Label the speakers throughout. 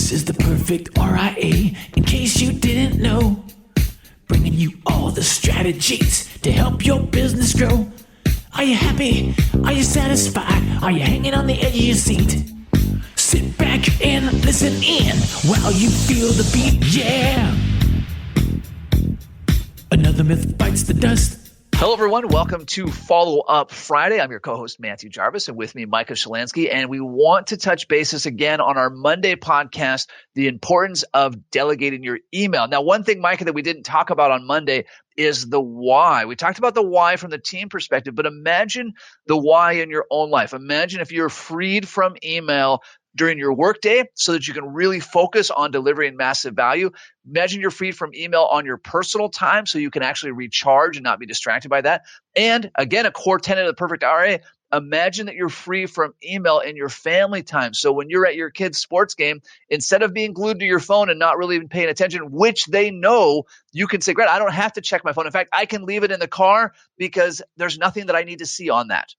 Speaker 1: This is the perfect RIA, in case you didn't know. Bringing you all the strategies to help your business grow. Are you happy? Are you satisfied? Are you hanging on the edge of your seat? Sit back and listen in while you feel the beat, yeah. Another myth bites the dust.
Speaker 2: Hello, everyone. Welcome to Follow Up Friday. I'm your co-host, Matthew Jarvis, and with me, Micah Shalansky. And we want to touch bases again on our Monday podcast, the importance of delegating your email. Now, one thing, Micah, that we didn't talk about on Monday is the why. We talked about the why from the team perspective, but imagine the why in your own life. Imagine if you're freed from email during your workday so that you can really focus on delivering massive value. Imagine you're freed from email on your personal time so you can actually recharge and not be distracted by that. And again, a core tenet of the perfect RA, imagine that you're free from email in your family time. So when you're at your kid's sports game, instead of being glued to your phone and not really even paying attention, which they know, you can say, great, I don't have to check my phone. In fact, I can leave it in the car because there's nothing that I need to see on that.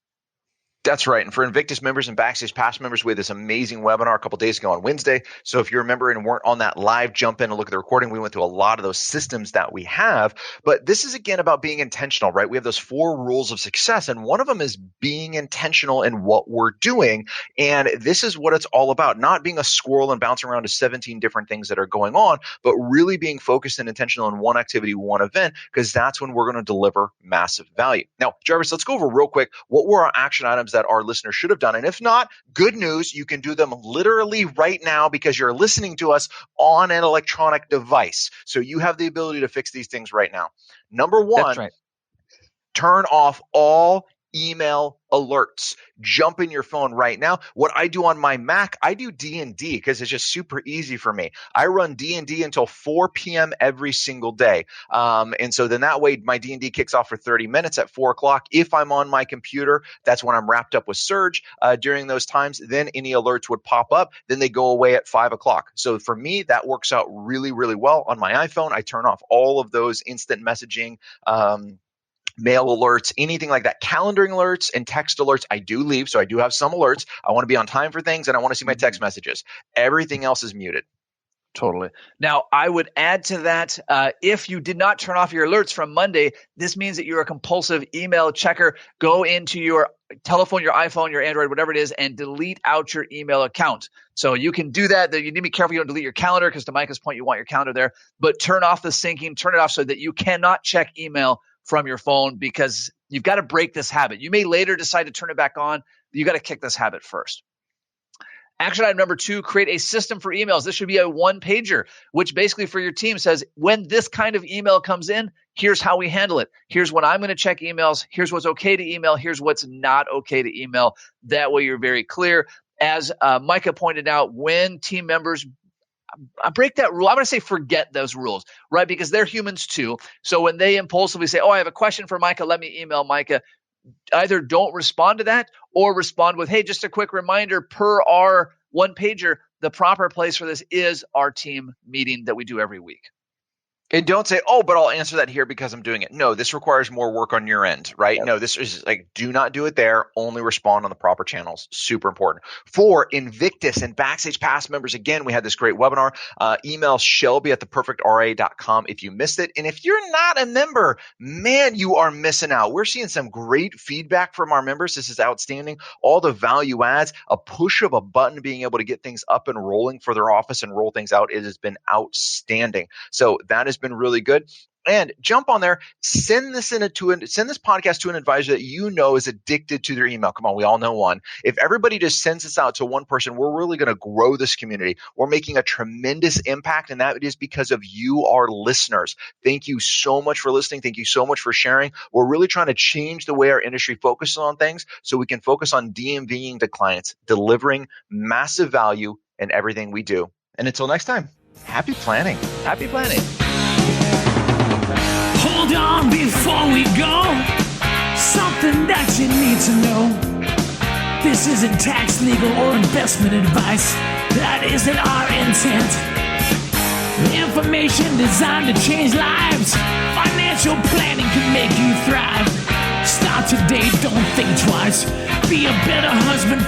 Speaker 3: That's right. And for Invictus members and Backstage Pass members, we had this amazing webinar a couple days ago on Wednesday. So if you're a member and weren't on that live, jump in and look at the recording. We went through a lot of those systems that we have. But this is, again, about being intentional, right? We have those 4 rules of success. And one of them is being intentional in what we're doing. And this is what it's all about, not being a squirrel and bouncing around to 17 different things that are going on, but really being focused and intentional in one activity, one event, because that's when we're going to deliver massive value. Now, Jarvis, let's go over real quick. What were our action items that our listeners should have done? And if not, good news, you can do them literally right now because you're listening to us on an electronic device. So you have the ability to fix these things right now. Number 1,
Speaker 2: That's right.
Speaker 3: Turn off all email alerts. Jump in your phone right now. What I do on my Mac, I do D&D because it's just super easy for me. I run D&D until 4 p.m. every single day. And so then that way my D&D kicks off for 30 minutes at 4 o'clock. If I'm on my computer, that's when I'm wrapped up with Surge during those times. Then any alerts would pop up. Then they go away at 5 o'clock. So for me, that works out really, really well. On my iPhone, I turn off all of those instant messaging mail alerts, anything like that. Calendaring alerts and text alerts, I do leave. So I do have some alerts. I want to be on time for things and I want to see my text messages. Everything else is muted.
Speaker 2: Totally. Now, I would add to that, if you did not turn off your alerts from Monday, this means that you're a compulsive email checker. Go into your telephone, your iPhone, your Android, whatever it is, and delete out your email account. So you can do that. You need to be careful you don't delete your calendar because to Micah's point, you want your calendar there. But turn off the syncing, turn it off so that you cannot check email from your phone because you've got to break this habit. You may later decide to turn it back on, but you got to kick this habit first. Action item number 2, create a system for emails. This should be a 1-pager, which basically for your team says, when this kind of email comes in, here's how we handle it. Here's when I'm going to check emails. Here's what's okay to email. Here's what's not okay to email. That way you're very clear. As Micah pointed out, when team members break that rule, I'm going to say forget those rules, right? Because they're humans too. So when they impulsively say, oh, I have a question for Micah, let me email Micah, either don't respond to that or respond with, hey, just a quick reminder per our 1-pager, the proper place for this is our team meeting that we do every week.
Speaker 3: And don't say, oh, but I'll answer that here because I'm doing it. No, this requires more work on your end, right? Yep. No, this is like, do not do it there. Only respond on the proper channels. Super important. For Invictus and Backstage Pass members, again, we had this great webinar. Email Shelby at theperfectra.com if you missed it. And if you're not a member, man, you are missing out. We're seeing some great feedback from our members. This is outstanding. All the value adds, a push of a button, being able to get things up and rolling for their office and roll things out. It has been outstanding. So that is been really good. And jump on there, send this podcast to an advisor that you know is addicted to their email. Come on, we all know one. If everybody just sends this out to one person, we're really going to grow this community. We're making a tremendous impact, and that is because of you, our listeners. Thank you so much for listening. Thank you so much for sharing. We're really trying to change the way our industry focuses on things so we can focus on DMVing to clients, delivering massive value in everything we do. And until next time, happy planning.
Speaker 2: Happy planning.
Speaker 1: Hold on before we go. Something that you need to know. This isn't tax, legal, or investment advice. That isn't our intent. Information designed to change lives. Financial planning can make you thrive. Start today, don't think twice. Be a better husband.